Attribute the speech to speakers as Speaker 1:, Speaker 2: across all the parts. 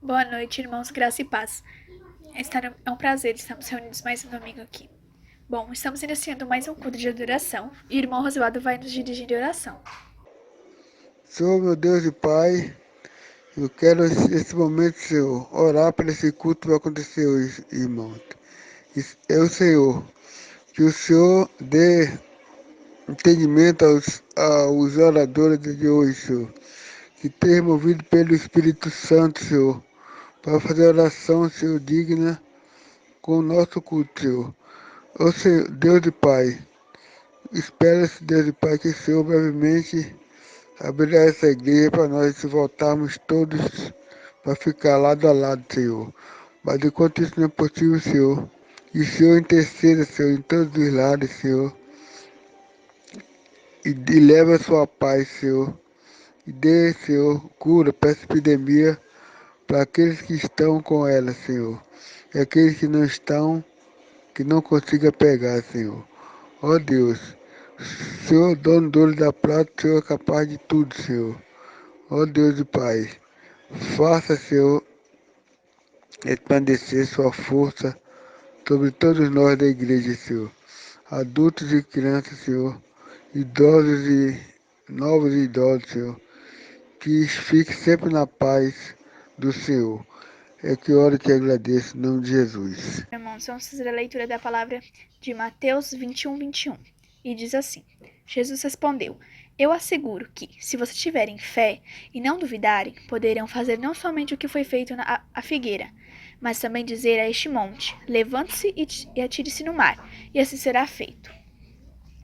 Speaker 1: Boa noite, irmãos, graça e paz. É um prazer estarmos reunidos mais um domingo aqui. Bom, estamos iniciando mais um culto de adoração e o irmão Rosualdo vai nos dirigir de oração.
Speaker 2: Senhor, meu Deus e Pai, eu quero esse momento, Senhor, orar para esse culto que vai acontecer hoje, irmão. Senhor, que o Senhor dê entendimento aos oradores de hoje, Senhor, que tenha movido pelo Espírito Santo, Senhor, para fazer oração, Senhor, digna com o nosso culto, Senhor. Ô Senhor, Deus e Pai, espera-se, Deus e Pai, que o Senhor brevemente abrirá essa igreja para nós voltarmos todos para ficar lado a lado, Senhor. Mas enquanto isso não é possível, Senhor, que o Senhor interceda, Senhor, em todos os lados, Senhor, e leve a sua paz, Senhor. E dê, Senhor, cura para essa epidemia, para aqueles que estão com ela, Senhor. E aqueles que não estão, que não consiga pegar, Senhor. Ó Deus, Senhor, dono do ouro da prata, Senhor é capaz de tudo, Senhor. Ó Deus e Pai, faça, Senhor, resplandecer sua força sobre todos nós da igreja, Senhor. Adultos e crianças, Senhor. Idosos e novos e idosos, Senhor. Que fique sempre na paz do Senhor. É que oro e te agradeço, em nome de Jesus.
Speaker 1: Irmãos, vamos fazer a leitura da palavra de Mateus 21:21. E diz assim: Jesus respondeu: Eu asseguro que, se vocês tiverem fé e não duvidarem, poderão fazer não somente o que foi feito à figueira, mas também dizer a este monte: Levante-se e atire-se no mar, e assim será feito.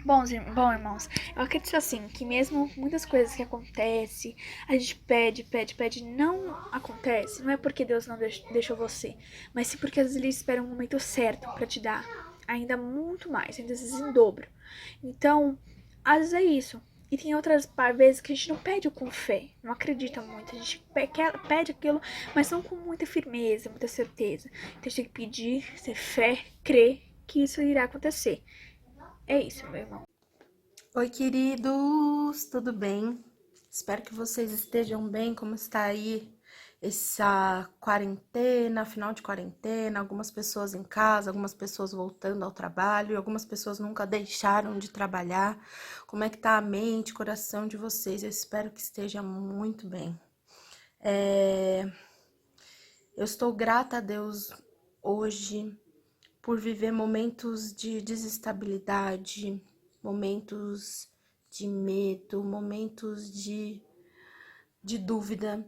Speaker 1: Bom, irmãos, eu acredito assim, que mesmo muitas coisas que acontecem, a gente pede, não acontece, não é porque Deus não deixou você, mas sim porque às vezes Ele espera um momento certo pra te dar ainda muito mais, ainda às vezes em dobro. Então, às vezes é isso. E tem outras vezes que a gente não pede com fé, não acredita muito, a gente pede aquilo, mas não com muita firmeza, muita certeza. Então a gente tem que pedir, ter fé, crer que isso irá acontecer. É isso, meu irmão.
Speaker 3: Oi, queridos, tudo bem? Espero que vocês estejam bem. Como está aí essa quarentena, final de quarentena? Algumas pessoas em casa, algumas pessoas voltando ao trabalho, algumas pessoas nunca deixaram de trabalhar. Como é que tá a mente, coração de vocês? Eu espero que esteja muito bem. Eu estou grata a Deus hoje por viver momentos de desestabilidade, momentos de medo, momentos de dúvida,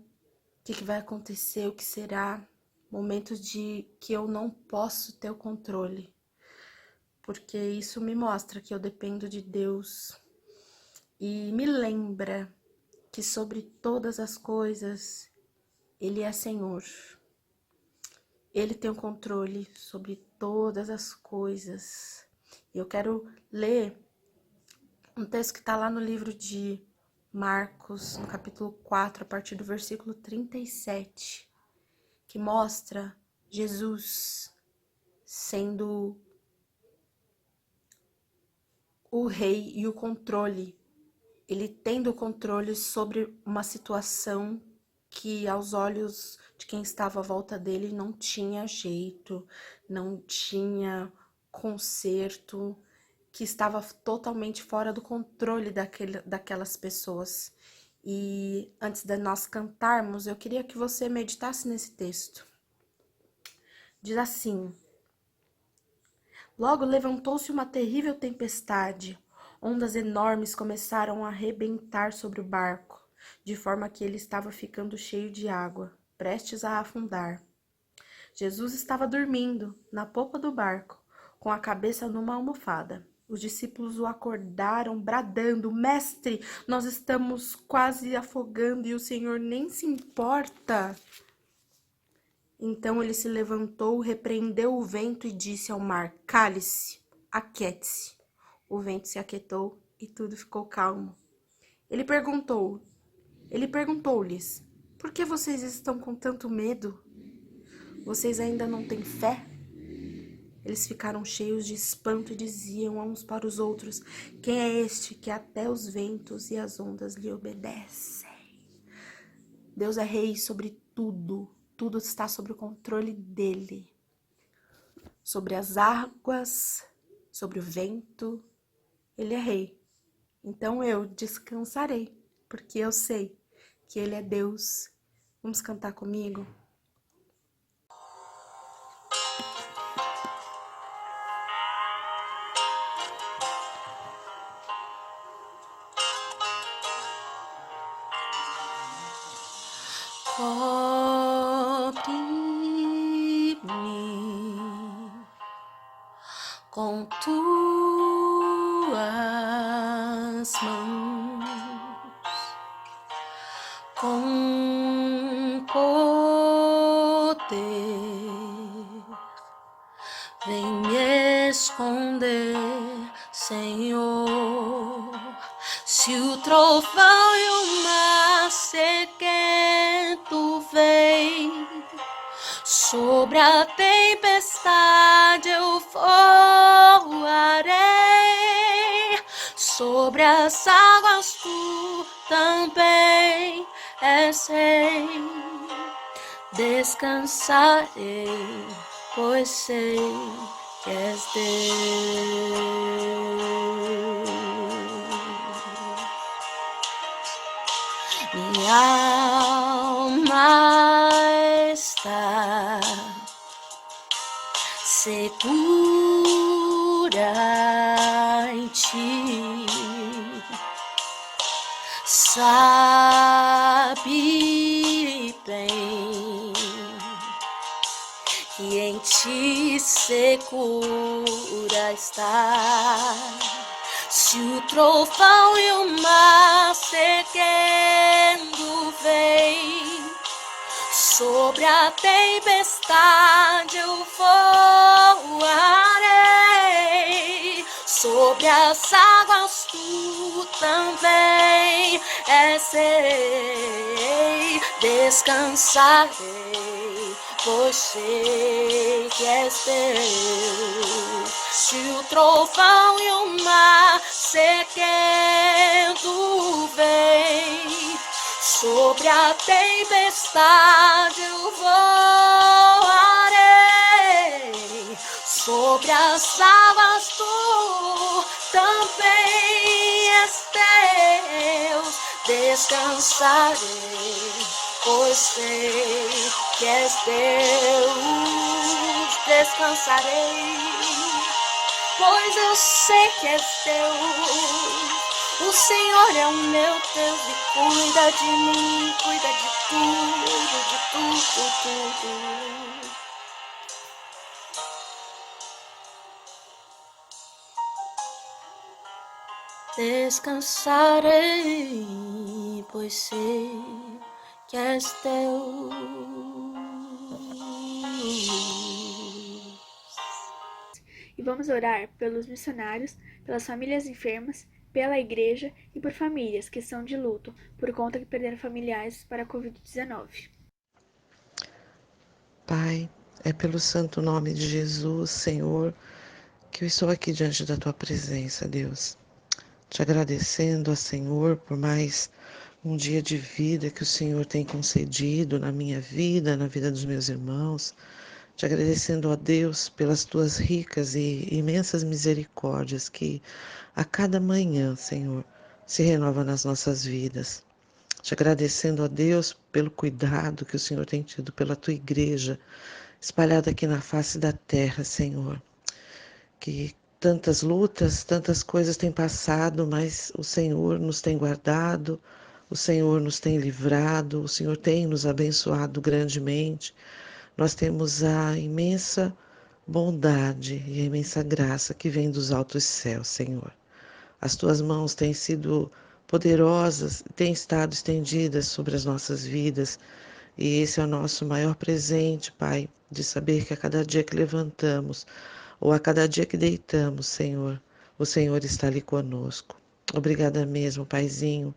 Speaker 3: o que vai acontecer, o que será, momentos de que eu não posso ter o controle, porque isso me mostra que eu dependo de Deus e me lembra que sobre todas as coisas Ele é Senhor. Ele tem o controle sobre todas as coisas. Eu quero ler um texto que está lá no livro de Marcos, no capítulo 4, a partir do versículo 37, que mostra Jesus sendo o rei e o controle. Ele tendo o controle sobre uma situação que aos olhos de quem estava à volta dele não tinha jeito, não tinha conserto, que estava totalmente fora do controle daquelas pessoas. E antes de nós cantarmos, eu queria que você meditasse nesse texto. Diz assim: Logo levantou-se uma terrível tempestade. Ondas enormes começaram a arrebentar sobre o barco, de forma que ele estava ficando cheio de água, prestes a afundar. Jesus estava dormindo na popa do barco, com a cabeça numa almofada. Os discípulos o acordaram, bradando: Mestre, nós estamos quase afogando e o Senhor nem se importa. Então ele se levantou, repreendeu o vento e disse ao mar: Cale-se, aquiete-se. O vento se aquietou e tudo ficou calmo. Ele perguntou-lhes: Por que vocês estão com tanto medo? Vocês ainda não têm fé? Eles ficaram cheios de espanto e diziam uns para os outros: Quem é este que até os ventos e as ondas lhe obedecem? Deus é rei sobre tudo. tudo está sob o controle dele. Sobre as águas, sobre o vento, ele é rei. Então eu descansarei, porque eu sei que ele é Deus. Vamos cantar comigo? Cobre-me com tuas mãos, com poder, vem me esconder, Senhor. Se o trovão e o mar sequento vem, sobre a tempestade eu voarei, sobre as águas tu também és rei. Descansarei, pois sei que és Deus. Minha alma está segura em ti, sabe bem que em ti segura está. Se o trovão e o mar sequendo vem, sobre a tempestade eu voarei, sobre as águas tu também és rei. Descansarei, pois sei que és Deus. Se o trovão e o mar sequendo vem, sobre a tempestade eu voarei, sobre as águas tu também és Deus. Descansarei, pois sei que és Deus. Descansarei, pois eu sei que és Deus. O Senhor é o meu Deus e cuida de mim, cuida de tudo. Descansarei, pois sei que és Deus.
Speaker 1: E vamos orar pelos missionários, pelas famílias enfermas, pela igreja e por famílias que estão de luto por conta que perderam familiares para a Covid-19.
Speaker 4: Pai, é pelo santo nome de Jesus, Senhor, que eu estou aqui diante da Tua presença, Deus. Te agradecendo, Senhor, por mais um dia de vida que o Senhor tem concedido na minha vida, na vida dos meus irmãos. Te agradecendo, ó Deus, pelas Tuas ricas e imensas misericórdias que a cada manhã, Senhor, se renova nas nossas vidas. Te agradecendo, ó Deus, pelo cuidado que o Senhor tem tido pela Tua igreja, espalhada aqui na face da terra, Senhor. Que tantas lutas, tantas coisas têm passado, mas o Senhor nos tem guardado, o Senhor nos tem livrado, o Senhor tem nos abençoado grandemente. Nós temos a imensa bondade e a imensa graça que vem dos altos céus, Senhor. As Tuas mãos têm sido poderosas, têm estado estendidas sobre as nossas vidas. E esse é o nosso maior presente, Pai, de saber que a cada dia que levantamos, ou a cada dia que deitamos, Senhor, o Senhor está ali conosco. Obrigada mesmo, Paizinho,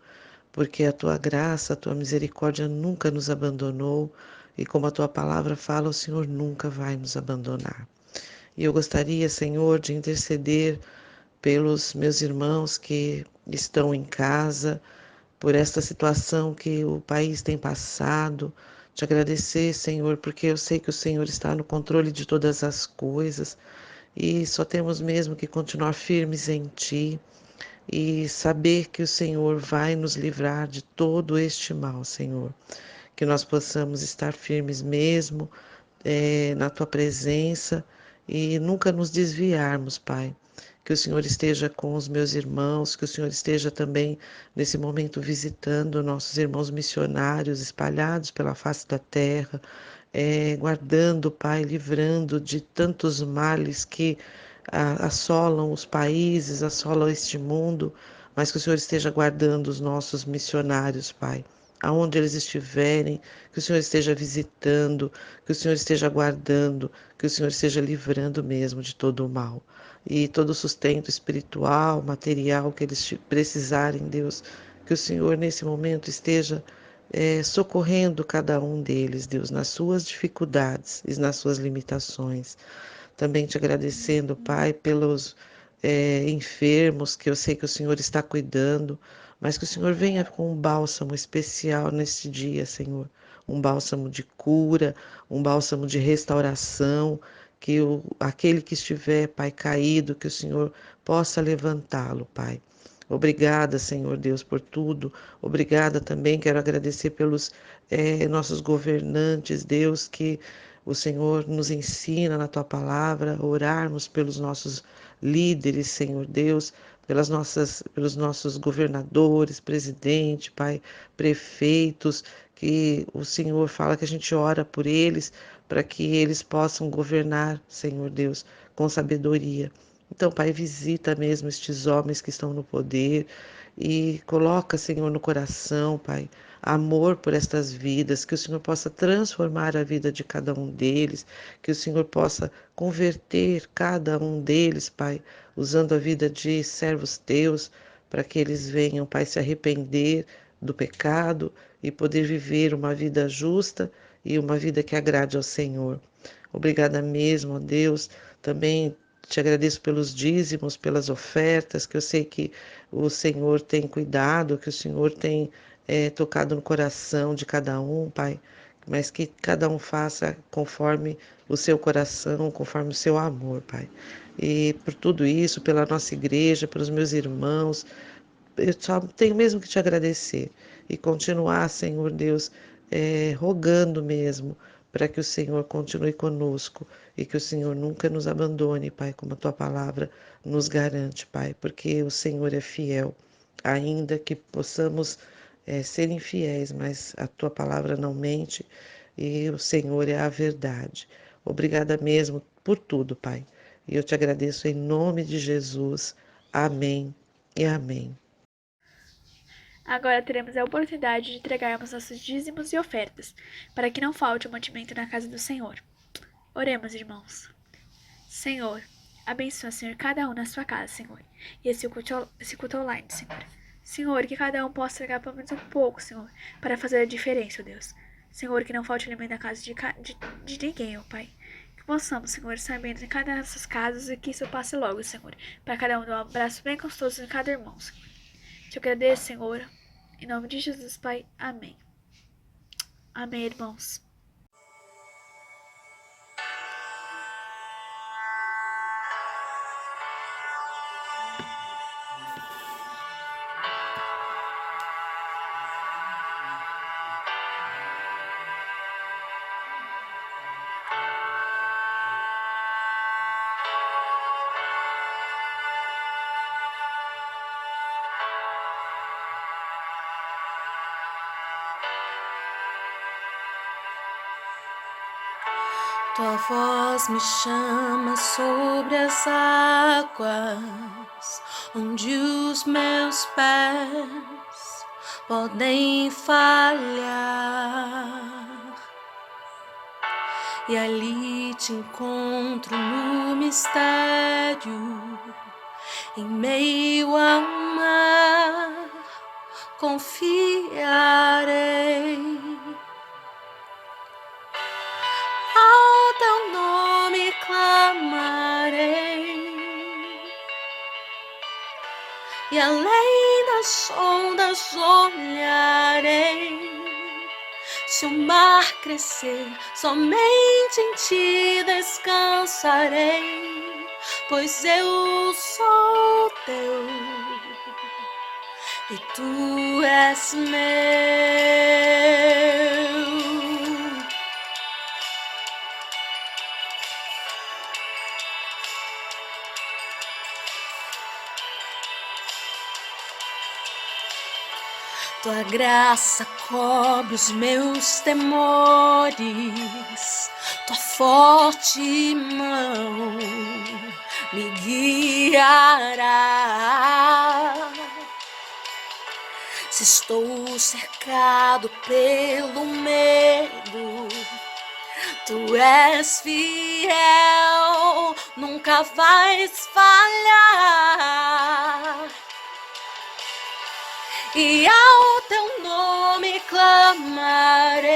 Speaker 4: porque a Tua graça, a Tua misericórdia nunca nos abandonou e como a Tua palavra fala, o Senhor nunca vai nos abandonar. E eu gostaria, Senhor, de interceder pelos meus irmãos que estão em casa, por esta situação que o país tem passado, Te agradecer, Senhor, porque eu sei que o Senhor está no controle de todas as coisas e só temos mesmo que continuar firmes em Ti e saber que o Senhor vai nos livrar de todo este mal, Senhor. Que nós possamos estar firmes mesmo na Tua presença e nunca nos desviarmos, Pai. Que o Senhor esteja com os meus irmãos, que o Senhor esteja também nesse momento visitando nossos irmãos missionários espalhados pela face da terra, guardando, Pai, livrando de tantos males que assolam os países, assolam este mundo, mas que o Senhor esteja guardando os nossos missionários, Pai. Aonde eles estiverem, que o Senhor esteja visitando, que o Senhor esteja guardando, que o Senhor esteja livrando mesmo de todo o mal. E todo o sustento espiritual, material que eles precisarem, Deus, que o Senhor nesse momento esteja socorrendo cada um deles, Deus, nas suas dificuldades e nas suas limitações. Também te agradecendo, Pai, pelos enfermos que eu sei que o Senhor está cuidando, mas que o Senhor venha com um bálsamo especial neste dia, Senhor. Um bálsamo de cura, um bálsamo de restauração, que aquele que estiver, Pai, caído, que o Senhor possa levantá-lo, Pai. Obrigada, Senhor Deus, por tudo. Obrigada também, quero agradecer pelos nossos governantes, Deus, que o Senhor nos ensina na Tua palavra a orarmos pelos nossos líderes, Senhor Deus, pelos nossos governadores, presidente, Pai, prefeitos, que o Senhor fala que a gente ora por eles para que eles possam governar, Senhor Deus, com sabedoria. Então, Pai, visita mesmo estes homens que estão no poder e coloca, Senhor, no coração, Pai, amor por estas vidas, que o Senhor possa transformar a vida de cada um deles, que o Senhor possa converter cada um deles, Pai, usando a vida de servos teus, para que eles venham, Pai, se arrepender do pecado e poder viver uma vida justa e uma vida que agrade ao Senhor. Obrigada mesmo, ó Deus. Também te agradeço pelos dízimos, pelas ofertas, que eu sei que o Senhor tem cuidado, que o Senhor tem tocado no coração de cada um, Pai, mas que cada um faça conforme o seu coração, conforme o seu amor, Pai. E por tudo isso, pela nossa igreja, pelos meus irmãos, eu só tenho mesmo que te agradecer e continuar, Senhor Deus, rogando mesmo para que o Senhor continue conosco e que o Senhor nunca nos abandone, Pai, como a tua palavra nos garante, Pai, porque o Senhor é fiel, ainda que possamos ser infiéis, mas a tua palavra não mente e o Senhor é a verdade. Obrigada mesmo por tudo, Pai. E eu te agradeço em nome de Jesus. Amém e amém.
Speaker 1: Agora teremos a oportunidade de entregarmos nossos dízimos e ofertas, para que não falte o mantimento na casa do Senhor. Oremos, irmãos. Senhor, abençoa, Senhor, cada um na sua casa, Senhor, e esse culto online, Senhor. Senhor, que cada um possa entregar pelo menos um pouco, Senhor, para fazer a diferença, ó Deus. Senhor, que não falte alimento na casa de ninguém, ó Pai. Que possamos, Senhor, estar bem em cada dessas casas e que isso passe logo, Senhor, para cada um dar um abraço bem gostoso em cada irmão, Senhor. Te agradeço, Senhor. Em nome de Jesus, Pai. Amém. Amém, irmãos.
Speaker 3: Tua voz me chama sobre as águas, onde os meus pés podem falhar. E ali te encontro no mistério, em meio ao mar, confiarei. Ao teu nome clamarei, e além das ondas olharei, Se o mar crescer, somente em ti descansarei, pois eu sou teu e tu és meu. Tua graça cobre os meus temores, tua forte mão me guiará. Se estou cercado pelo medo, tu és fiel, nunca vais falhar. E ao teu nome clamarei,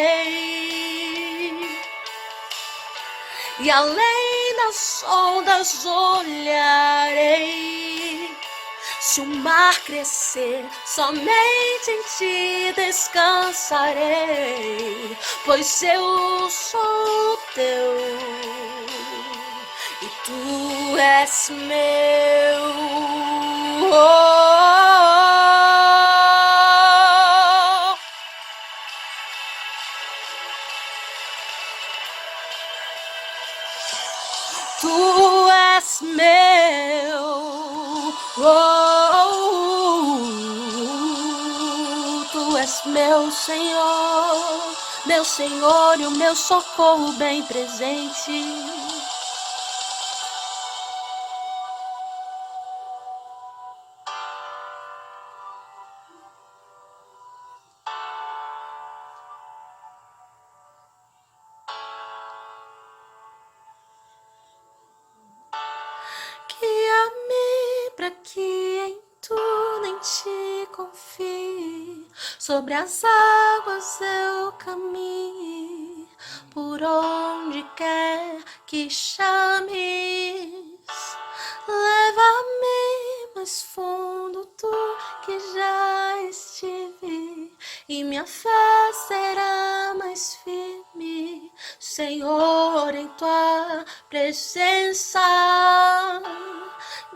Speaker 3: e além das ondas olharei. Se o mar crescer, somente em ti descansarei, pois eu sou teu e tu és meu. Tu és meu, tu és meu Senhor e o meu socorro bem presente. Guia-me para que em tudo em ti confie, sobre as águas eu caminhe, por onde quer que chames. Leva-me mais fundo tu que já estive, e minha fé será mais firme, Senhor, em tua presença.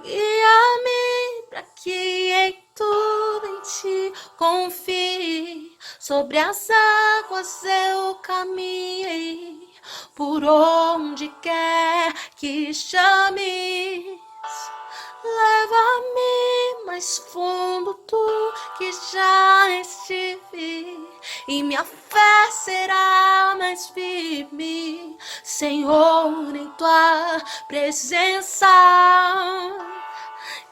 Speaker 3: Guia-me para que em tudo em ti confie, sobre as águas eu caminhei, por onde quer que chames. Leva-me mais fundo tu que já estive, e minha fé será mais firme, Senhor, em tua presença.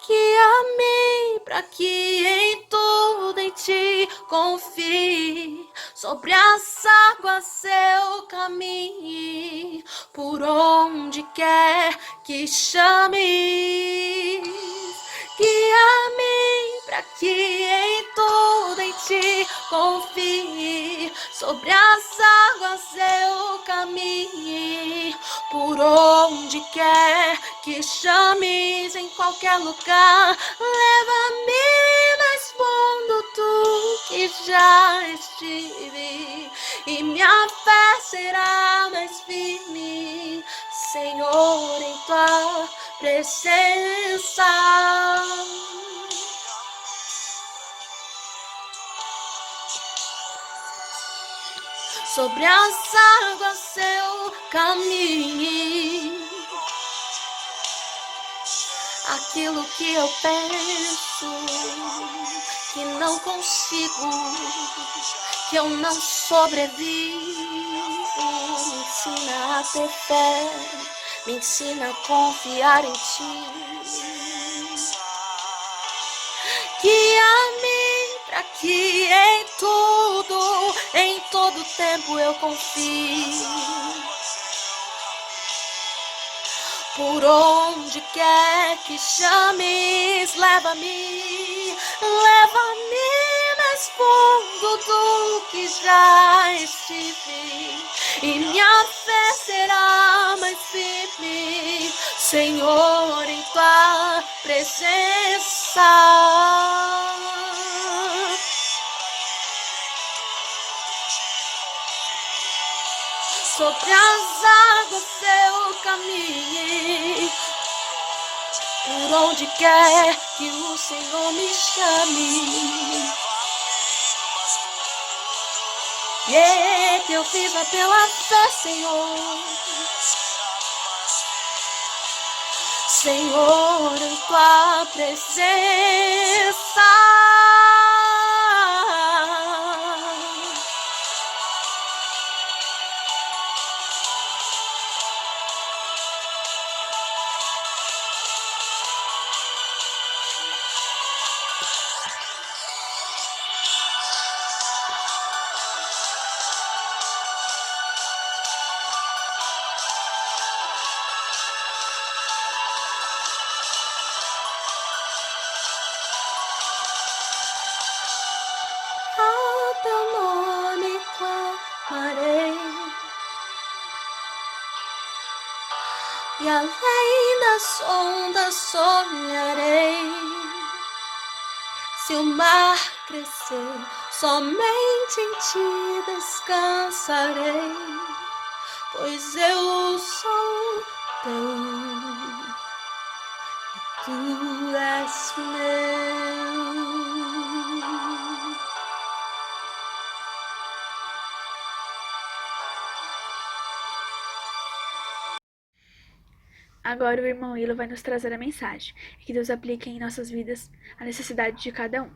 Speaker 3: Guia-me para que em tudo em ti confie, sobre as águas eu caminhe, por onde quer que chames. Guia-me para que em tudo em ti confie, sobre as águas eu caminhe, por onde quer que chames, em qualquer lugar. Leva-me mais fundo tu que já estive, e minha fé será mais firme, Senhor, em tua presença. Sobre as águas eu caminhe, aquilo que eu penso que não consigo, que eu não sobrevivo, me ensina a ter fé, me ensina a confiar em ti. Guia-me para que em todo tempo eu confie, por onde quer que chames. Leva-me mais fundo do que já estive, e minha fé será mais firme, Senhor, em tua presença. sobre as águas eu caminhe, por onde quer que o Senhor me chame. E que eu viva pela fé, Senhor. Senhor, em tua presença. Ao teu nome clamarei, e além das ondas olharei. Se o mar crescer, somente em ti descansarei, pois eu sou teu e tu és meu.
Speaker 1: Agora o irmão Ilo vai nos trazer a mensagem, e que Deus aplique em nossas vidas a necessidade de cada um.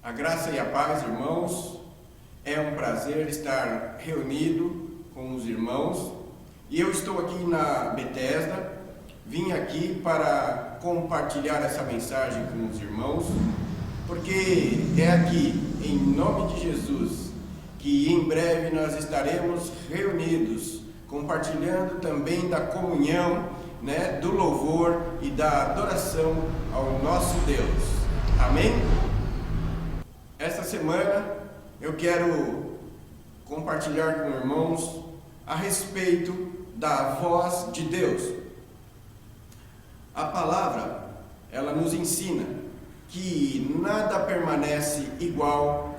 Speaker 5: A graça e a paz, irmãos. É um prazer estar reunido com os irmãos. E eu estou aqui na Bethesda. Vim aqui para compartilhar essa mensagem com os irmãos, porque é aqui, em nome de Jesus, que em breve nós estaremos reunidos, compartilhando também da comunhão, do louvor e da adoração ao nosso Deus. Amém? Esta semana eu quero compartilhar com irmãos a respeito da voz de Deus. A palavra, ela nos ensina que nada permanece igual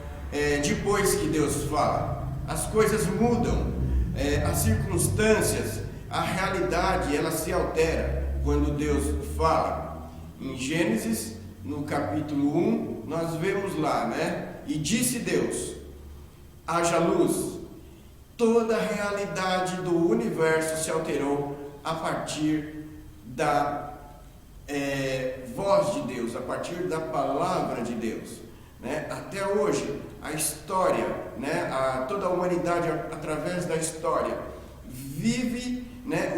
Speaker 5: depois que Deus fala. As coisas mudam, as circunstâncias, a realidade, ela se altera quando Deus fala. Em Gênesis, no capítulo 1, nós vemos lá, E disse Deus, haja luz. Toda a realidade do universo se alterou a partir da voz de Deus, a partir da palavra de Deus. Até hoje, a história, toda a humanidade, através da história, vive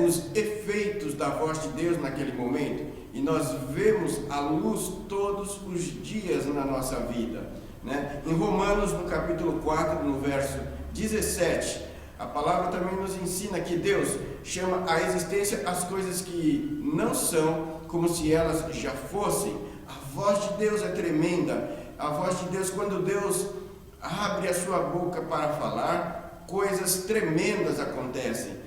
Speaker 5: os efeitos da voz de Deus naquele momento, e nós vemos a luz todos os dias na nossa vida. Em Romanos, no capítulo 4, no verso 17, a palavra também nos ensina que Deus chama à existência as coisas que não são como se elas já fossem. A voz de Deus é tremenda. A voz de Deus, quando Deus abre a sua boca para falar, coisas tremendas acontecem.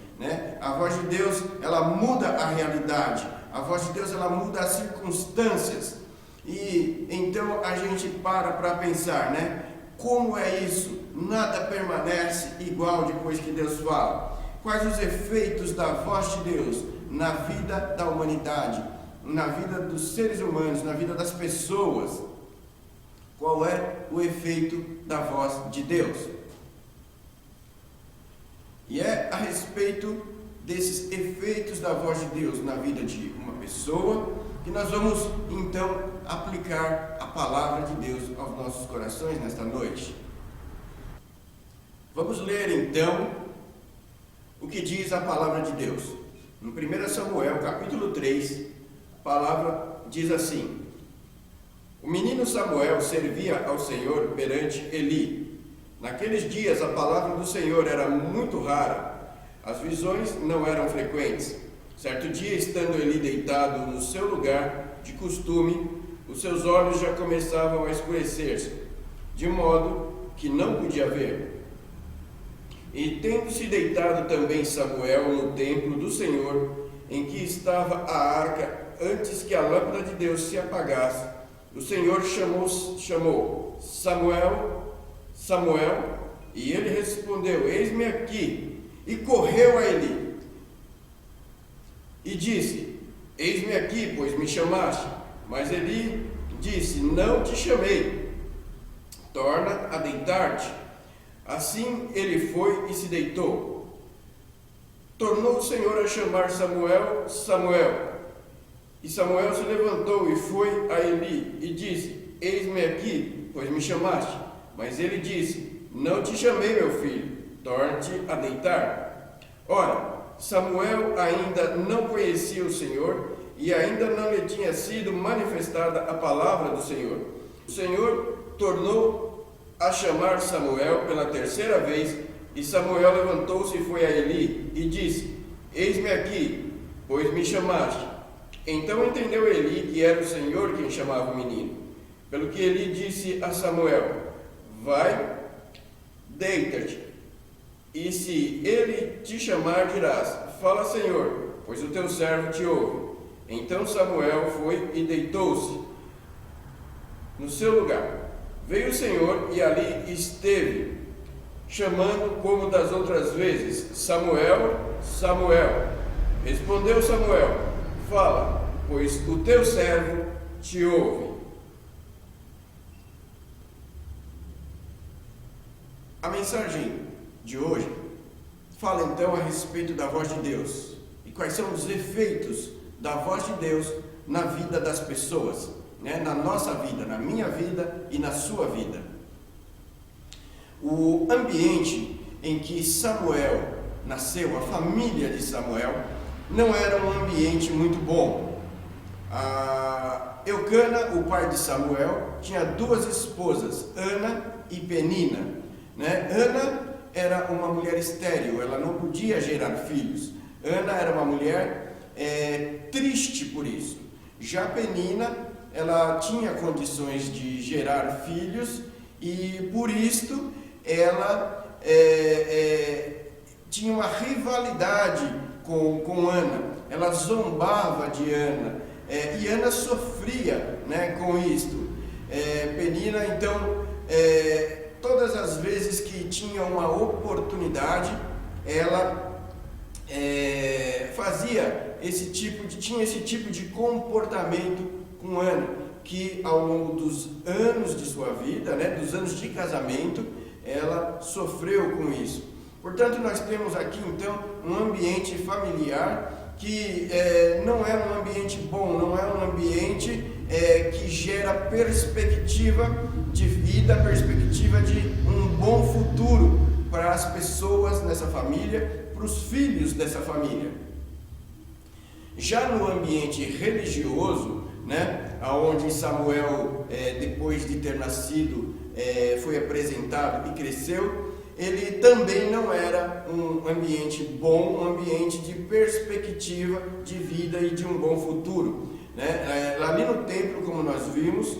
Speaker 5: A voz de Deus, ela muda a realidade. A voz de Deus, ela muda as circunstâncias. E então a gente para pensar, como é isso? Nada permanece igual depois que Deus fala. Quais os efeitos da voz de Deus na vida da humanidade, na vida dos seres humanos, na vida das pessoas? Qual é o efeito da voz de Deus? E é a respeito desses efeitos da voz de Deus na vida de uma pessoa que nós vamos então aplicar a palavra de Deus aos nossos corações nesta noite. Vamos ler então o que diz a palavra de Deus. Em 1 Samuel, capítulo 3, a palavra diz assim: o menino Samuel servia ao Senhor perante Eli. Naqueles dias a palavra do Senhor era muito rara, as visões não eram frequentes. Certo dia, estando Eli deitado no seu lugar de costume, os seus olhos já começavam a escurecer-se, de modo que não podia ver. E tendo-se deitado também Samuel no templo do Senhor, em que estava a arca, antes que a lâmpada de Deus se apagasse, o Senhor chamou: Samuel, Samuel. E ele respondeu: eis-me aqui. E correu a Eli e disse: eis-me aqui, pois me chamaste. Mas Eli disse: não te chamei, torna a deitar-te. Assim ele foi e se deitou. Tornou o Senhor a chamar Samuel, Samuel. E Samuel se levantou e foi a Eli e disse: eis-me aqui, pois me chamaste. Mas ele disse: não te chamei, meu filho, torne-te a deitar. Ora, Samuel ainda não conhecia o Senhor e ainda não lhe tinha sido manifestada a palavra do Senhor. O Senhor tornou a chamar Samuel pela terceira vez, e Samuel levantou-se e foi a Eli e disse: eis-me aqui, pois me chamaste. Então entendeu Eli que era o Senhor quem chamava o menino. Pelo que Eli disse a Samuel: vai, deita-te, e se ele te chamar, dirás: fala, Senhor, pois o teu servo te ouve. Então Samuel foi e deitou-se no seu lugar. Veio o Senhor e ali esteve, chamando como das outras vezes: Samuel, Samuel. Respondeu Samuel: fala, pois o teu servo te ouve. A mensagem de hoje fala então a respeito da voz de Deus e quais são os efeitos da voz de Deus na vida das pessoas, né? Na nossa vida, na minha vida e na sua vida. O ambiente em que Samuel nasceu, a família de Samuel, não era um ambiente muito bom. Eucana, o pai de Samuel, tinha duas esposas, Ana e Penina, né? Ana era uma mulher estéril, ela não podia gerar filhos. Ana era uma mulher triste por isso. Já Penina, ela tinha condições de gerar filhos e por isto ela tinha uma rivalidade com Ana. Ela zombava de Ana e Ana sofria, né, com isto. Penina, então, todas as vezes que tinha uma oportunidade, ela tinha esse tipo de comportamento com Ana, que ao longo dos anos de sua vida, né, dos anos de casamento, ela sofreu com isso. Portanto, nós temos aqui então um ambiente familiar que não é um ambiente bom, não é um ambiente que gera perspectiva de vida, perspectiva de um bom futuro para as pessoas nessa família, para os filhos dessa família. Já no ambiente religioso, né, onde Samuel, depois de ter nascido, foi apresentado e cresceu, ele também não era um ambiente bom, um ambiente de perspectiva de vida e de um bom futuro, né? Ali no templo, como nós vimos,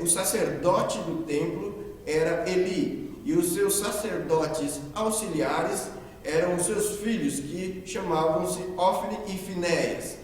Speaker 5: o sacerdote do templo era Eli, e os seus sacerdotes auxiliares eram os seus filhos, que chamavam-se Ofni e Finéias.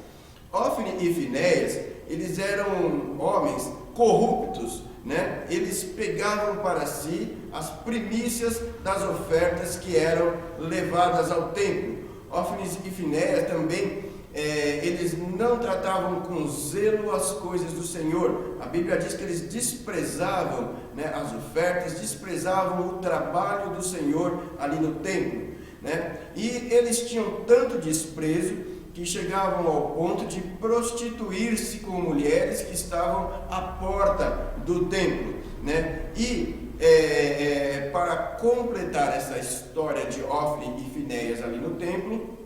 Speaker 5: Ofni e Finéias, eles eram homens corruptos, né? Eles pegavam para si as primícias das ofertas que eram levadas ao templo. Ofni e Finéias também, eles não tratavam com zelo as coisas do Senhor. A Bíblia diz que eles desprezavam, né, as ofertas, desprezavam o trabalho do Senhor ali no templo, né? E eles tinham tanto desprezo que chegavam ao ponto de prostituir-se com mulheres que estavam à porta do templo, né? E para completar essa história de Ofni e Finéias ali no templo,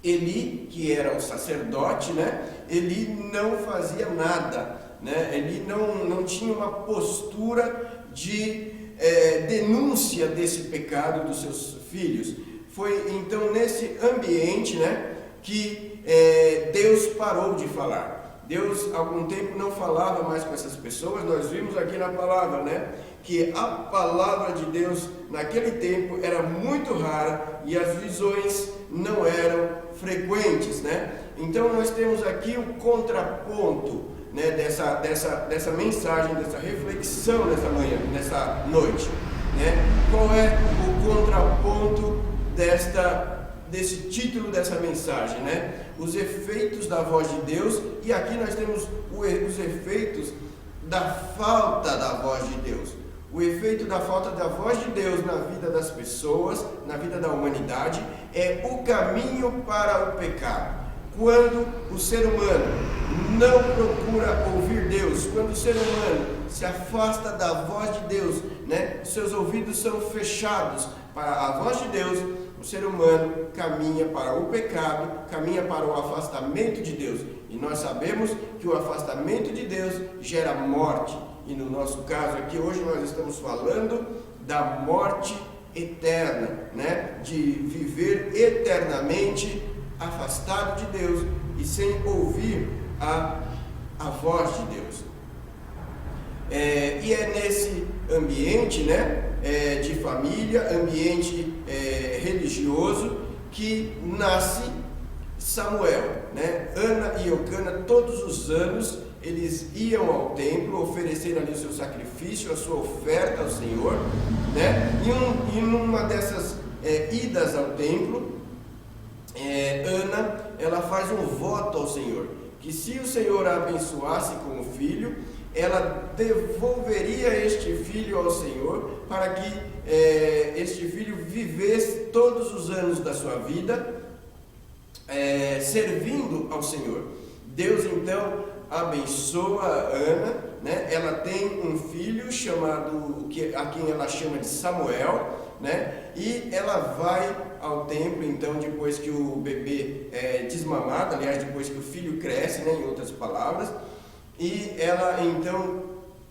Speaker 5: Eli, que era o sacerdote, né? Ele não fazia nada, né? Ele não tinha uma postura de denúncia desse pecado dos seus filhos. Foi então nesse ambiente, né, que Deus parou de falar. Deus, há algum tempo, não falava mais com essas pessoas. Nós vimos aqui na palavra, né, que a palavra de Deus naquele tempo era muito rara e as visões não eram frequentes, né? Então nós temos aqui o contraponto, né, dessa mensagem, dessa reflexão nessa manhã, nessa noite, né? Qual é o contraponto desse título dessa mensagem, né? Os efeitos da voz de Deus, e aqui nós temos os efeitos da falta da voz de Deus. O efeito da falta da voz de Deus na vida das pessoas, na vida da humanidade, é o caminho para o pecado. Quando o ser humano não procura ouvir Deus, quando o ser humano se afasta da voz de Deus, né? Seus ouvidos são fechados para a voz de Deus, o ser humano caminha para o pecado, caminha para o afastamento de Deus. E nós sabemos que o afastamento de Deus gera morte. E no nosso caso aqui, hoje nós estamos falando da morte eterna, né? De viver eternamente afastado de Deus e sem ouvir a voz de Deus. E é nesse ambiente, né, de família, ambiente religioso, que nasce Samuel, né? Ana e Eucana, todos os anos, eles iam ao templo oferecer ali o seu sacrifício, a sua oferta ao Senhor, né? E numa dessas idas ao templo, Ana, ela faz um voto ao Senhor, que se o Senhor a abençoasse com o filho, ela devolveria este filho ao Senhor, para que este filho vivesse todos os anos da sua vida servindo ao Senhor. Deus então abençoa Ana, né? Ela tem um filho chamado, a quem ela chama de Samuel, né? E ela vai ao templo, então, depois que o bebê é desmamado, aliás, depois que o filho cresce, né? Em outras palavras, e ela então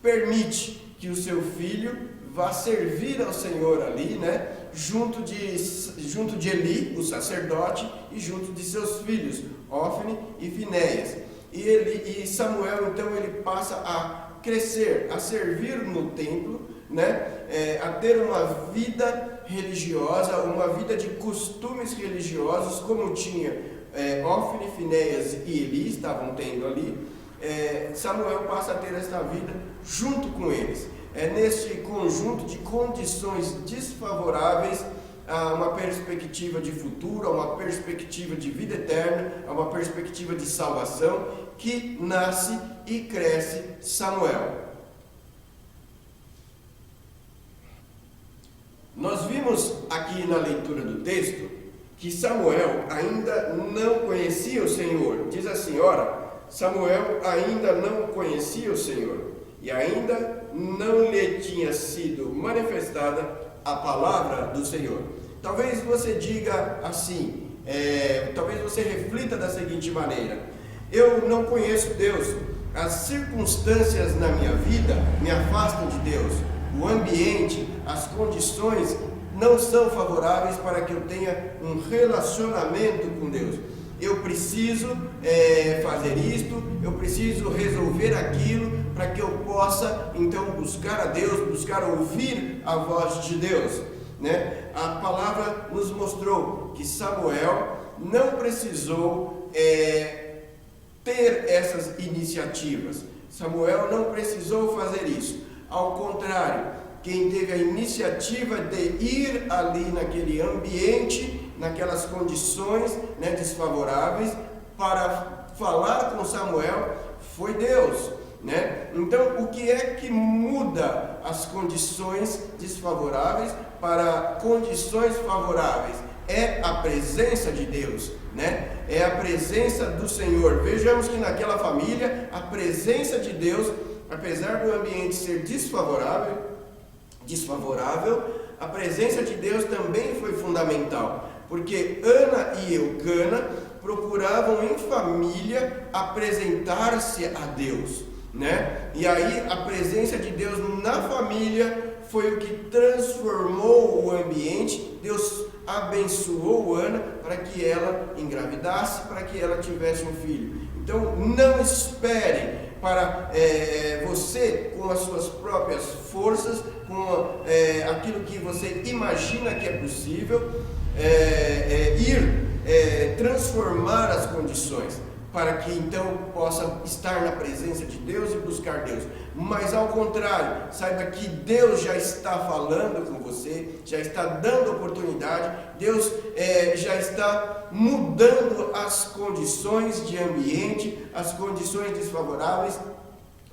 Speaker 5: permite que o seu filho vá servir ao Senhor ali, né? Junto de Eli, o sacerdote, e junto de seus filhos, Ofni e Finéias. E Samuel, então, ele passa a crescer, a servir no templo, né? A ter uma vida religiosa, uma vida de costumes religiosos, como tinha Ofni, Finéias e Eli estavam tendo ali. Samuel passa a ter esta vida junto com eles. Neste conjunto de condições desfavoráveis a uma perspectiva de futuro, a uma perspectiva de vida eterna, a uma perspectiva de salvação, que nasce e cresce Samuel. Nós vimos aqui na leitura do texto que Samuel ainda não conhecia o Senhor. Diz assim, ora, Samuel ainda não conhecia o Senhor, e ainda não lhe tinha sido manifestada a palavra do Senhor. Talvez você diga assim, talvez você reflita da seguinte maneira: eu não conheço Deus, as circunstâncias na minha vida me afastam de Deus, o ambiente, as condições não são favoráveis para que eu tenha um relacionamento com Deus. Eu preciso fazer isto, eu preciso resolver aquilo, para que eu possa então buscar a Deus, buscar ouvir a voz de Deus, né? A palavra nos mostrou que Samuel não precisou ter essas iniciativas. Samuel não precisou fazer isso. Ao contrário, quem teve a iniciativa de ir ali naquele ambiente, naquelas condições, né, desfavoráveis, para falar com Samuel, foi Deus, né? Então, o que é que muda as condições desfavoráveis para condições favoráveis? É a presença de Deus, né? É a presença do Senhor. Vejamos que naquela família, a presença de Deus, apesar do ambiente ser desfavorável, a presença de Deus também foi fundamental, porque Ana e Eucana procuravam em família apresentar-se a Deus, né? E aí a presença de Deus na família foi o que transformou o ambiente. Deus abençoou Ana para que ela engravidasse, para que ela tivesse um filho. Então não espere para você, com as suas próprias forças, com aquilo que você imagina que é possível, transformar as condições. para que então possa estar na presença de Deus e buscar Deus. Mas ao contrário, saiba que Deus já está falando com você, já está dando oportunidade, Deus já está mudando as condições de ambiente, as condições desfavoráveis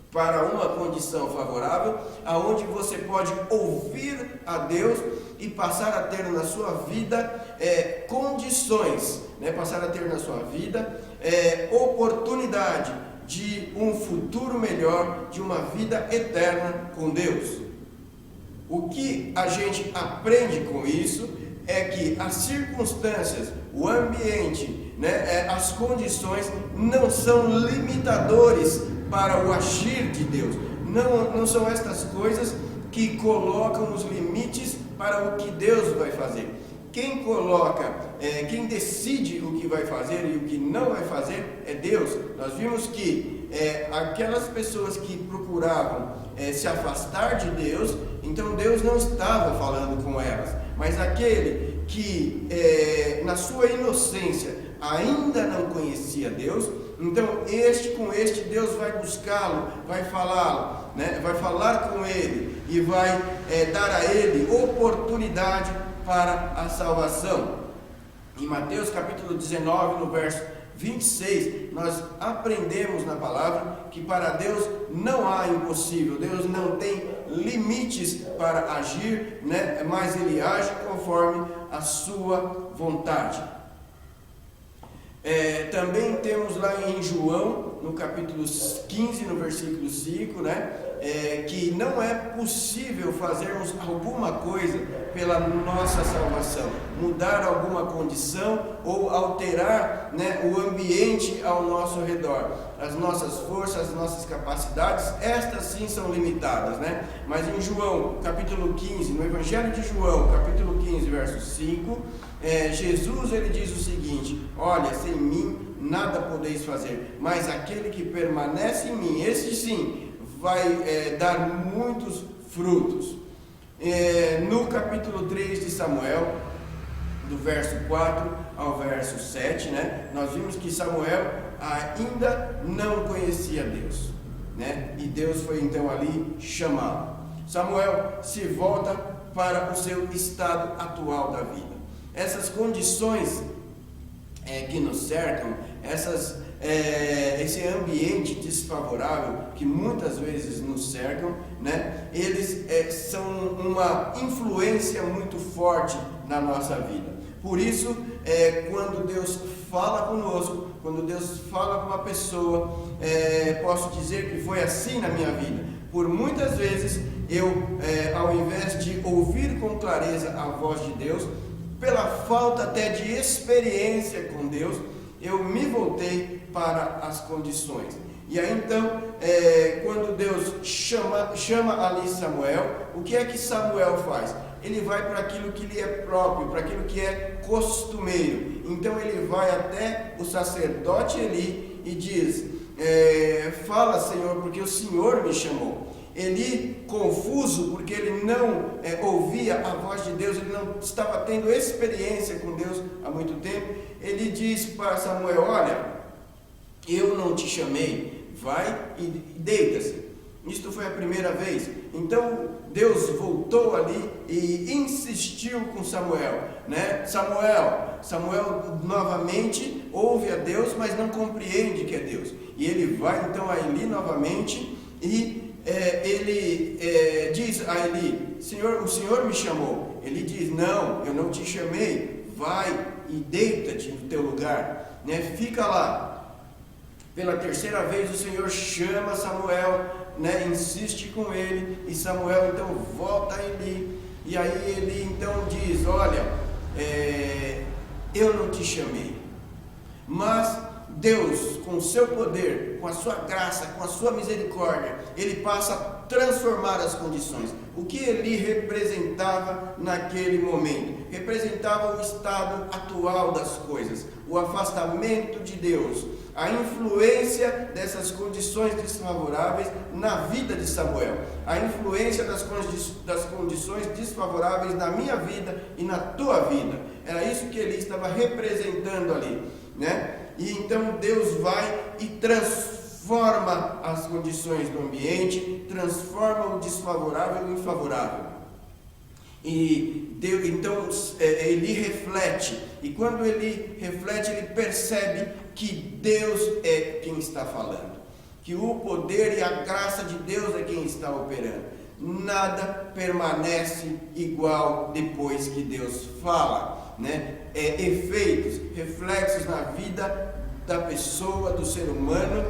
Speaker 5: para uma condição favorável, aonde você pode ouvir a Deus e passar a ter na sua vida condições, passar a ter na sua vida oportunidade de um futuro melhor, de uma vida eterna com Deus. O que a gente aprende com isso é que as circunstâncias, o ambiente, as condições não são limitadores para o agir de Deus. Não são estas coisas que colocam os limites para o que Deus vai fazer. Quem quem decide o que vai fazer e o que não vai fazer é Deus. Nós vimos que aquelas pessoas que procuravam se afastar de Deus, então Deus não estava falando com elas. Mas aquele que na sua inocência ainda não conhecia Deus, então com este Deus vai buscá-lo, vai falá-lo, vai falar com ele e vai dar a ele oportunidade para a salvação. Em Mateus capítulo 19, no verso 26, nós aprendemos na palavra que para Deus não há impossível, Deus não tem limites para agir, mas Ele age conforme a sua vontade. Também temos lá em João, no capítulo 15, no versículo 5, que não é possível fazermos alguma coisa pela nossa salvação, mudar alguma condição ou alterar o ambiente ao nosso redor. As nossas forças, as nossas capacidades, estas sim são limitadas, Mas em João, capítulo 15, no Evangelho de João, capítulo 15, verso 5, Jesus ele diz o seguinte: olha, sem mim nada podeis fazer, mas aquele que permanece em mim, esse sim, vai dar muitos frutos. No capítulo 3 de Samuel, do verso 4 ao verso 7, nós vimos que Samuel ainda não conhecia Deus, e Deus foi então ali chamá-lo. Samuel se volta para o seu estado atual da vida. Essas condições que nos cercam, esse ambiente desfavorável que muitas vezes nos cercam, eles são uma influência muito forte na nossa vida. Por isso, quando Deus fala conosco, quando Deus fala com uma pessoa, posso dizer que foi assim na minha vida. Por muitas vezes, eu, ao invés de ouvir com clareza a voz de Deus, pela falta até de experiência com Deus, eu me voltei para as condições. E aí então, quando Deus chama ali Samuel, o que é que Samuel faz? Ele vai para aquilo que lhe é próprio, para aquilo que é costumeiro. Então ele vai até o sacerdote Eli e diz: fala, Senhor, porque o Senhor me chamou. Eli, confuso, porque ele não ouvia a voz de Deus, ele não estava tendo experiência com Deus há muito tempo, ele diz para Samuel: olha, eu não te chamei, vai e deita-se. Isto foi a primeira vez. Então Deus voltou ali e insistiu com Samuel, Samuel novamente ouve a Deus, mas não compreende que é Deus. E ele vai então a Eli novamente e ele diz a Eli: o Senhor me chamou. Ele diz: não, eu não te chamei, vai e deita-te no teu lugar, fica lá. Pela terceira vez o Senhor chama Samuel, insiste com ele, e Samuel então volta a Eli, e aí ele então diz: olha, eu não te chamei, mas Deus, com o seu poder, com a sua graça, com a sua misericórdia, ele passa a transformar as condições. O que Eli representava naquele momento? Representava o estado atual das coisas, o afastamento de Deus, a influência dessas condições desfavoráveis na vida de Samuel, a influência das condições desfavoráveis na minha vida e na tua vida. Era isso que ele estava representando ali, E então Deus vai e transforma as condições do ambiente, transforma o desfavorável em favorável. E Deus, então ele reflete, e quando ele reflete, ele percebe que Deus é quem está falando, que o poder e a graça de Deus é quem está operando. Nada permanece igual depois que Deus fala, né? Efeitos, reflexos na vida da pessoa, do ser humano,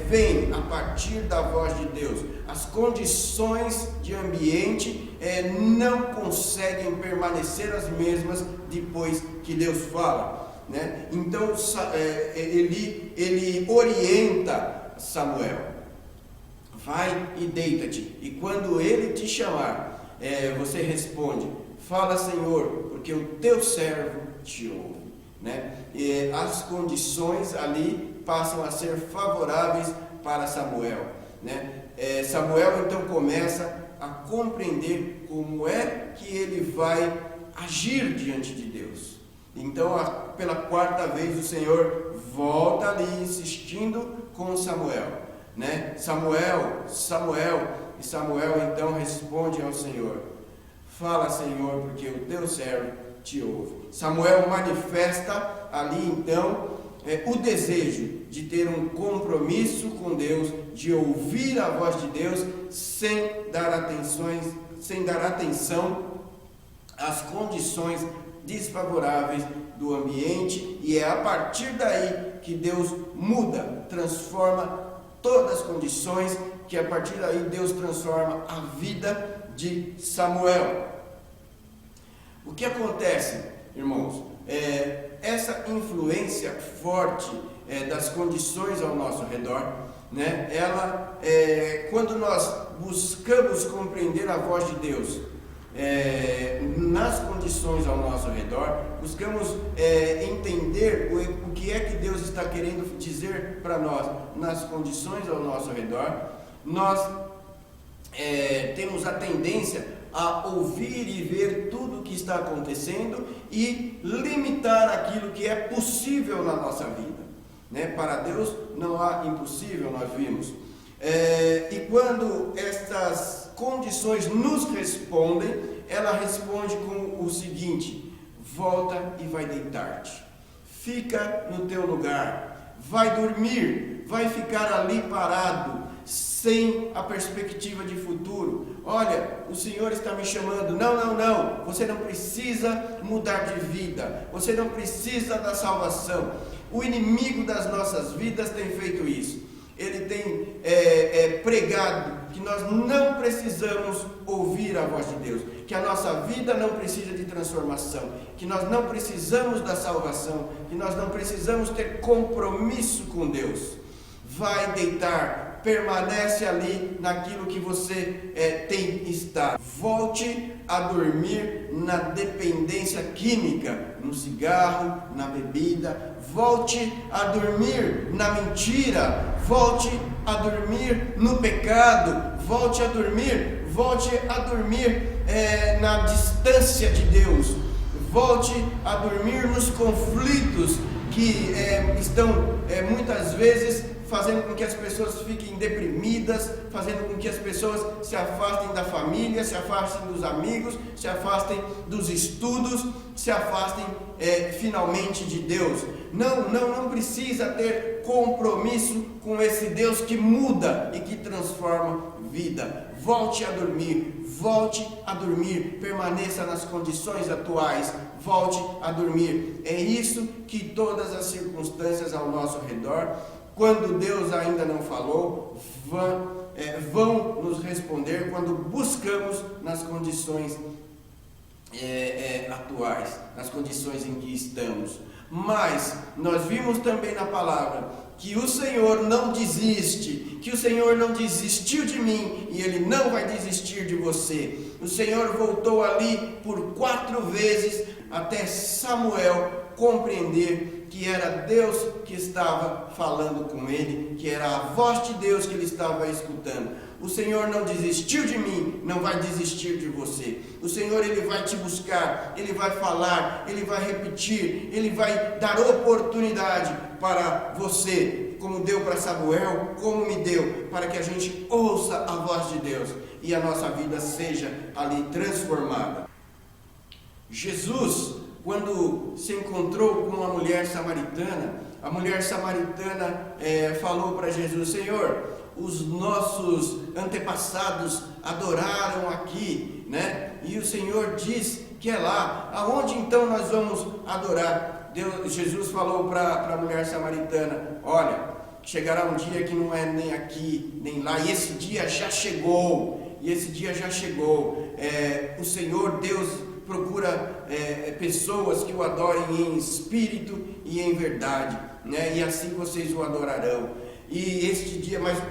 Speaker 5: vem a partir da voz de Deus. As condições de ambiente não conseguem permanecer as mesmas depois que Deus fala, né? Então ele orienta Samuel: vai e deita-te, e quando ele te chamar, você responde: fala, Senhor, porque o teu servo te ouve, né? E as condições ali passam a ser favoráveis para Samuel, né? Samuel então começa a compreender como é que ele vai agir diante de Deus. Então, pela quarta vez, o Senhor volta ali insistindo com Samuel, né? Samuel, Samuel. E Samuel então responde ao Senhor: fala, Senhor, porque o teu servo te ouve. Samuel manifesta ali então o desejo de ter um compromisso com Deus, de ouvir a voz de Deus sem dar atenção às condições desfavoráveis do ambiente, e é a partir daí que Deus muda, transforma todas as condições, que a partir daí Deus transforma a vida de Samuel. O que acontece, irmãos? Essa influência forte das condições ao nosso redor, né? Ela, quando nós buscamos compreender a voz de Deus nas condições ao nosso redor, buscamos entender o que é que Deus está querendo dizer para nós nas condições ao nosso redor, nós temos a tendência a ouvir e ver tudo o que está acontecendo e limitar aquilo que é possível na nossa vida, né? Para Deus não há impossível, nós vimos. E quando estas condições nos respondem, ela responde com o seguinte: volta e vai deitar-te, fica no teu lugar, vai dormir, vai ficar ali parado, sem a perspectiva de futuro. Olha, o Senhor está me chamando. Não, você não precisa mudar de vida, você não precisa da salvação. O inimigo das nossas vidas tem feito isso. Ele tem pregado que nós não precisamos ouvir a voz de Deus, que a nossa vida não precisa de transformação, que nós não precisamos da salvação, que nós não precisamos ter compromisso com Deus. Vai deitar, permanece ali naquilo que você tem estado. Volte a dormir na dependência química, no cigarro, na bebida. Volte a dormir na mentira. Volte a dormir no pecado. Volte a dormir na distância de Deus. Volte a dormir nos conflitos que estão muitas vezes fazendo com que as pessoas fiquem deprimidas, fazendo com que as pessoas se afastem da família, se afastem dos amigos, se afastem dos estudos, se afastem finalmente de Deus. Não precisa ter compromisso com esse Deus que muda e que transforma vida. Volte a dormir, permaneça nas condições atuais, volte a dormir. É isso que todas as circunstâncias ao nosso redor, quando Deus ainda não falou, vão nos responder quando buscamos nas condições atuais, nas condições em que estamos. Mas nós vimos também na palavra que o Senhor não desiste, que o Senhor não desistiu de mim e Ele não vai desistir de você. O Senhor voltou ali por 4 vezes até Samuel compreender que era Deus que estava falando com ele, que era a voz de Deus que ele estava escutando. O Senhor não desistiu de mim, não vai desistir de você. O Senhor, Ele vai te buscar, Ele vai falar, Ele vai repetir, Ele vai dar oportunidade para você, como deu para Samuel, como me deu, para que a gente ouça a voz de Deus e a nossa vida seja ali transformada. Jesus, quando se encontrou com uma mulher samaritana, a mulher samaritana falou para Jesus: Senhor, os nossos antepassados adoraram aqui, né? E o Senhor diz que é lá. Aonde então nós vamos adorar? Jesus falou para a mulher samaritana: olha, chegará um dia que não é nem aqui, nem lá, e esse dia já chegou, o Senhor Deus procura pessoas que o adorem em espírito e em verdade, né? E assim vocês o adorarão. E este dia, mas o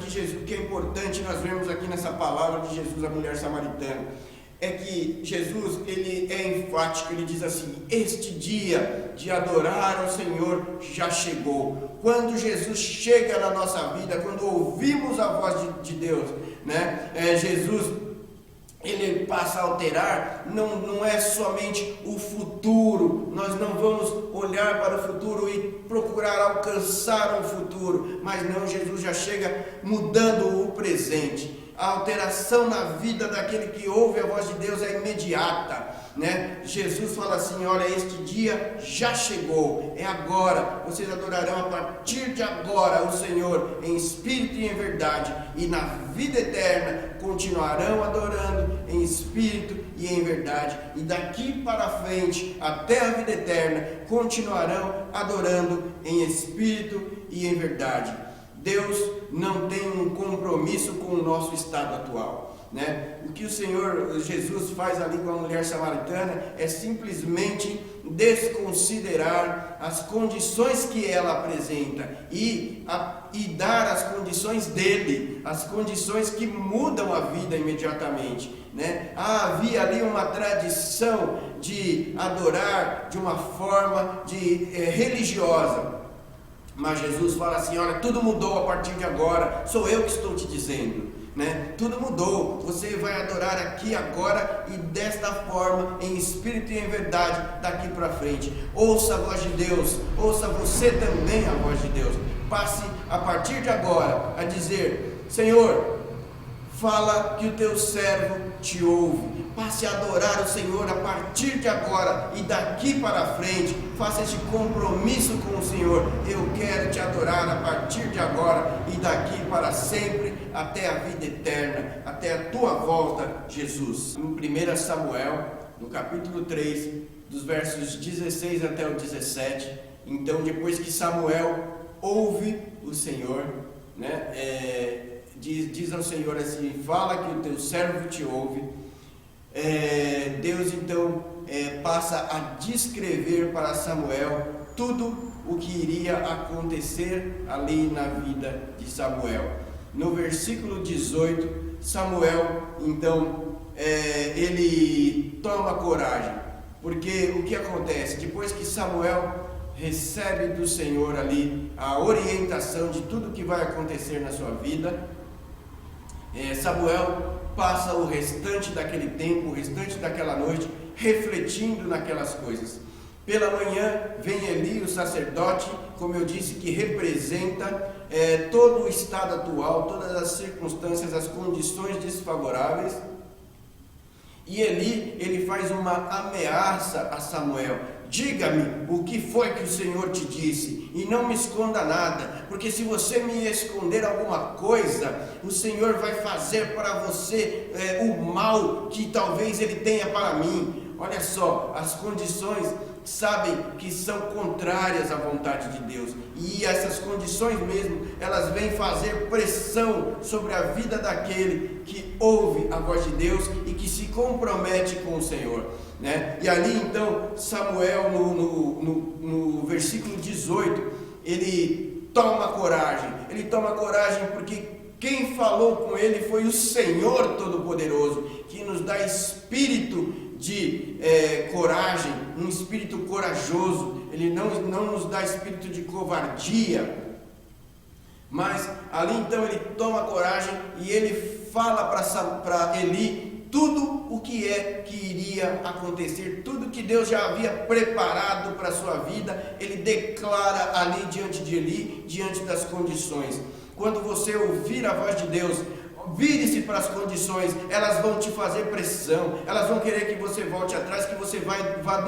Speaker 5: que é importante nós vemos aqui nessa palavra de Jesus à mulher samaritana, é que Jesus, ele é enfático, ele diz assim: este dia de adorar ao Senhor já chegou. Quando Jesus chega na nossa vida, quando ouvimos a voz de Deus, né? Jesus, ele passa a alterar, não é somente o futuro, nós não vamos olhar para o futuro e procurar alcançar um futuro, mas não, Jesus já chega mudando o presente. A alteração na vida daquele que ouve a voz de Deus é imediata, né? Jesus fala assim: olha, este dia já chegou, é agora, vocês adorarão a partir de agora o Senhor em espírito e em verdade, e na vida eterna continuarão adorando em espírito e em verdade, e daqui para frente até a vida eterna continuarão adorando em espírito e em verdade. Deus não tem um compromisso com o nosso estado atual, né? O que o Senhor Jesus faz ali com a mulher samaritana é simplesmente desconsiderar as condições que ela apresenta e dar as condições dele, as condições que mudam a vida imediatamente, né? Havia ali uma tradição de adorar de uma forma religiosa. Mas Jesus fala assim: olha, tudo mudou a partir de agora, sou eu que estou te dizendo, né? Tudo mudou, você vai adorar aqui agora e desta forma, em espírito e em verdade, daqui para frente. Ouça a voz de Deus, ouça você também a voz de Deus. Passe a partir de agora a dizer: Senhor, fala que o teu servo te ouve. Passe a adorar o Senhor a partir de agora e daqui para frente. Faça este compromisso com o Senhor: eu quero te adorar a partir de agora e daqui para sempre, até a vida eterna, até a tua volta, Jesus. Em 1 Samuel, no capítulo 3, dos versos 16 até o 17, então depois que Samuel ouve o Senhor, né, diz ao Senhor assim: fala que o teu servo te ouve. Deus então passa a descrever para Samuel tudo o que iria acontecer ali na vida de Samuel. No versículo 18, Samuel então ele toma coragem, porque o que acontece? Depois que Samuel recebe do Senhor ali a orientação de tudo que vai acontecer na sua vida, Samuel passa o restante daquele tempo, o restante daquela noite, refletindo naquelas coisas. Pela manhã vem Eli, o sacerdote, como eu disse, que representa todo o estado atual, todas as circunstâncias, as condições desfavoráveis. E Eli, ele faz uma ameaça a Samuel: diga-me o que foi que o Senhor te disse e não me esconda nada, porque se você me esconder alguma coisa, o Senhor vai fazer para você o mal que talvez Ele tenha para mim. Olha só, as condições, sabem que são contrárias à vontade de Deus, e essas condições mesmo, elas vêm fazer pressão sobre a vida daquele que ouve a voz de Deus e que se compromete com o Senhor, né? E ali então Samuel no versículo 18, ele toma coragem porque quem falou com ele foi o Senhor Todo-Poderoso, que nos dá espírito de coragem, um espírito corajoso. Ele não nos dá espírito de covardia, mas ali então ele toma coragem e ele fala para Eli tudo o que iria acontecer, tudo que Deus já havia preparado para a sua vida. Ele declara ali diante de Eli, diante das condições. Quando você ouvir a voz de Deus, vire-se para as condições, elas vão te fazer pressão, elas vão querer que você volte atrás, que você vá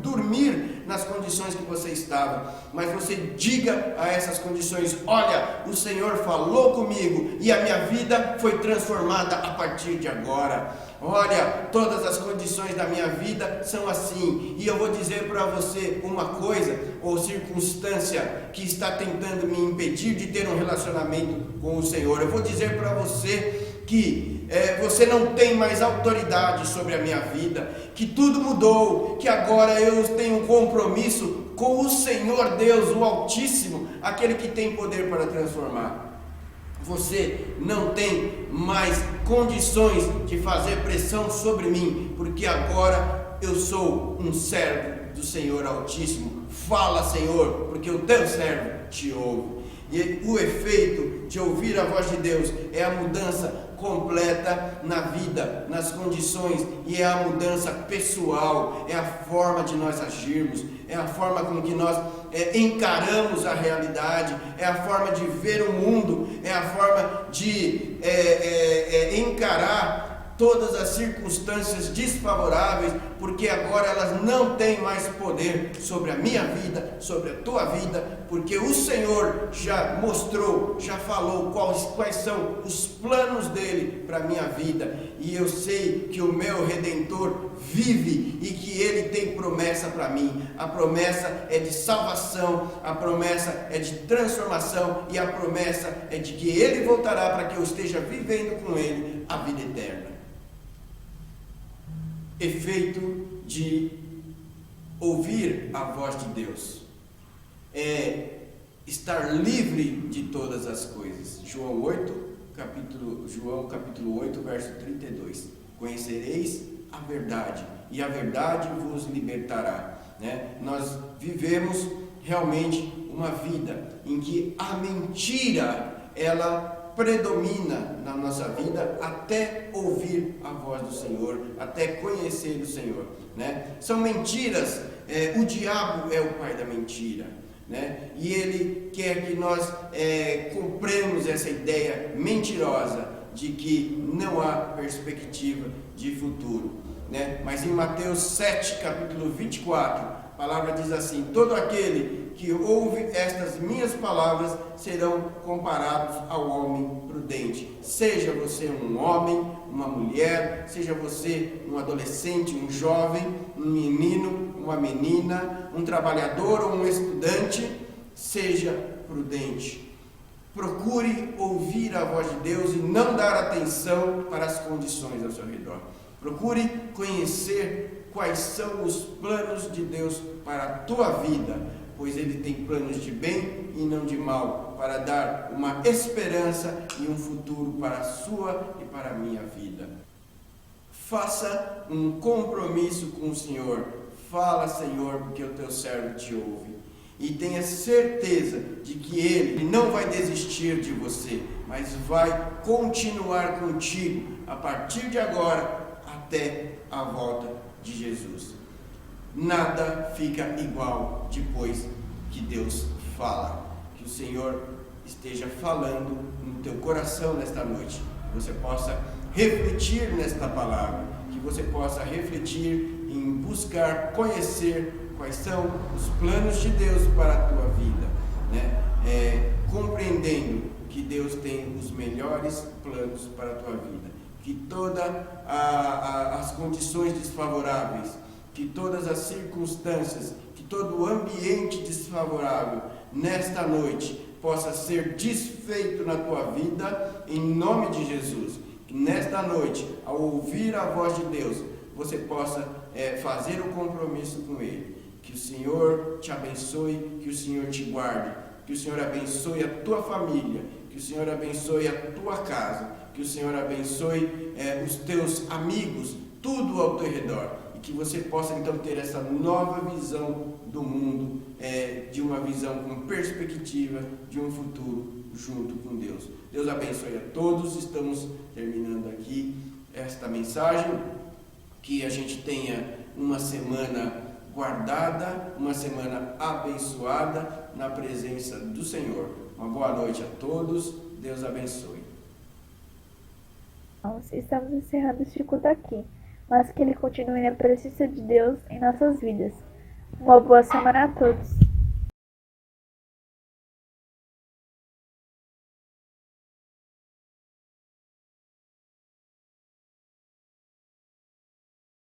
Speaker 5: dormir nas condições que você estava, mas você diga a essas condições: olha, o Senhor falou comigo e a minha vida foi transformada a partir de agora. Olha, todas as condições da minha vida são assim, e eu vou dizer para você uma coisa ou circunstância que está tentando me impedir de ter um relacionamento com o Senhor. Eu vou dizer para você que você não tem mais autoridade sobre a minha vida, que tudo mudou, que agora eu tenho um compromisso com o Senhor Deus, o Altíssimo, aquele que tem poder para transformar. Você não tem mais condições de fazer pressão sobre mim, porque agora eu sou um servo do Senhor Altíssimo. Fala, Senhor, porque o teu servo te ouve. E o efeito de ouvir a voz de Deus é a mudança completa na vida, nas condições, e é a mudança pessoal, é a forma de nós agirmos, é a forma com que nós encaramos a realidade, é a forma de ver o mundo, é a forma de encarar todas as circunstâncias desfavoráveis, porque agora elas não têm mais poder sobre a minha vida, sobre a tua vida, porque o Senhor já mostrou, já falou quais são os planos dele para a minha vida, e eu sei que o meu Redentor vive e que ele tem promessa para mim. A promessa é de salvação, a promessa é de transformação, e a promessa é de que ele voltará para que eu esteja vivendo com ele a vida eterna. Efeito de ouvir a voz de Deus é estar livre de todas as coisas. João capítulo 8, verso 32. Conhecereis a verdade, e a verdade vos libertará. Nós vivemos realmente uma vida em que a mentira, ela predomina na nossa vida até ouvir a voz do Senhor, até conhecer o Senhor, São mentiras, o diabo é o pai da mentira, E ele quer que nós compremos essa ideia mentirosa de que não há perspectiva de futuro, Mas em Mateus 7, capítulo 24, a palavra diz assim: todo aquele que ouve estas minhas palavras serão comparados ao homem prudente. Seja você um homem, uma mulher, seja você um adolescente, um jovem, um menino, uma menina, um trabalhador ou um estudante, seja prudente. Procure ouvir a voz de Deus e não dar atenção para as condições ao seu redor. Procure conhecer quais são os planos de Deus para a tua vida, pois ele tem planos de bem e não de mal, para dar uma esperança e um futuro para a sua e para a minha vida. Faça um compromisso com o Senhor. Fala, Senhor, porque o teu servo te ouve. E tenha certeza de que ele não vai desistir de você, mas vai continuar contigo a partir de agora até a volta de Jesus. Nada fica igual depois que Deus fala. Que o Senhor esteja falando no teu coração nesta noite. Que você possa refletir nesta palavra. Que você possa refletir em buscar conhecer quais são os planos de Deus para a tua vida, compreendendo que Deus tem os melhores planos para a tua vida. Que todas as condições desfavoráveis, que todas as circunstâncias, que todo o ambiente desfavorável nesta noite possa ser desfeito na tua vida, em nome de Jesus. Que nesta noite, ao ouvir a voz de Deus, você possa fazer o compromisso com Ele. Que o Senhor te abençoe, que o Senhor te guarde, que o Senhor abençoe a tua família, que o Senhor abençoe a tua casa, que o Senhor abençoe os teus amigos, tudo ao teu redor. E que você possa então ter essa nova visão do mundo, de uma visão com perspectiva de um futuro junto com Deus. Deus abençoe a todos. Estamos terminando aqui esta mensagem. Que a gente tenha uma semana guardada, uma semana abençoada na presença do Senhor. Uma boa noite a todos. Deus abençoe.
Speaker 1: Estamos encerrando este culto aqui, mas que ele continue na presença de Deus em nossas vidas. Uma boa semana a todos.